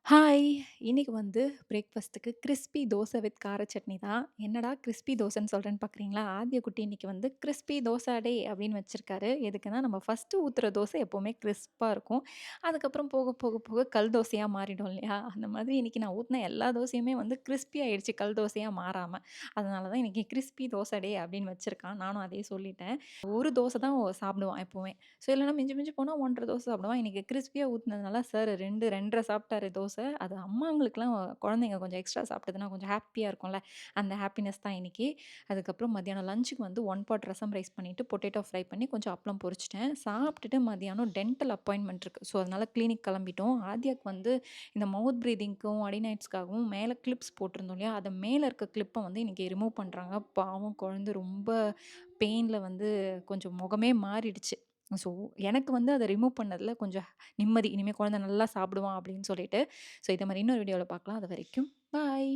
Hi! இன்னைக்கு வந்து பிரேக்ஃபாஸ்ட்டுக்கு கிரிஸ்பி தோசை வித் கார சட்னி தான். என்னடா கிரிஸ்பி தோசைன்னு சொல்றேன்னு பார்க்குறீங்களா? ஆதியக்குட்டி இன்னைக்கு வந்து கிரிஸ்பி தோசை டே அப்படின்னு வச்சிருக்காரு. எதுக்குன்னா, நம்ம ஃபர்ஸ்ட்டு ஊத்துற தோசை எப்பவுமே கிரிஸ்ப்பா இருக்கும். அதுக்கப்புறம் போக போக போக கல் தோசையா மாறிடும் இல்லையா? அந்த மாதிரி இன்னைக்கு நான் ஊத்துன எல்லா தோசையுமே வந்து கிரிஸ்பி ஆயிடுச்சு கல் தோசையா மாறாம. அதனால தான் இன்னைக்கு கிரிஸ்பி தோசை டே அப்படின்னு வச்சிருக்கான். நானும் அதே சொல்லிட்டேன். ஒரு தோசை தான் சாப்பிடுவான் எப்பவுமே. ஸோ இல்லன்னா மிஞ்சி மிஞ்சி போனா 1 1/2 தோசை சாப்பிடுவான். இன்னைக்கு கிரிஸ்பியா ஊத்துனதுனால சார் 2 2 1/2 சாப்பிட்டாரு தோசை. அது அம்மாங்களுக்குலாம் குழந்தைங்க கொஞ்சம் எக்ஸ்ட்ரா சாப்பிட்டதுன்னா கொஞ்சம் ஹேப்பியா இருக்கும்ல. அந்த ஹேப்பினஸ் தான் இன்னைக்கு. அதுக்கப்புறம் மத்தியானம் லஞ்சுக்கு வந்து 1 பாட் ரசம் ரைஸ் பண்ணிட்டு, பொட்டேட்டோ ஃப்ரை பண்ணி கொஞ்சம் அப்பளம் பொரிச்சுட்டேன். சாப்பிட்டுட்டு மதியானம் டென்டல் அப்பாயின்ட்மென்ட் இருக்கு. ஸோ அதனால கிளினிக் கிளம்பிட்டோம். ஆத்யாக்கு வந்து இந்த மவுத் பிரீத்திங்க்கும், அடினைட்ஸ்க்காகவும் மேல கிளிப்ஸ் போட்டிருந்தோம் இல்லையா? அத மேல இருக்க கிளிப்ப வந்து இன்னைக்கு ரிமூவ் பண்றாங்க. பாவம் குழந்தை ரொம்ப பெயின்ல வந்து கொஞ்சம் முகமே மாறிடுச்சு. ஸோ எனக்கு வந்து அத ரிமூவ் பண்ணதுல கொஞ்சம் நிம்மதி. இனிமே குழந்தை நல்லா சாப்பிடுவான் அப்படின்னு சொல்லிட்டு. ஸோ இத மாரி இன்னொரு வீடியோல பார்க்கலாம். அதுவரைக்கும் பாய்.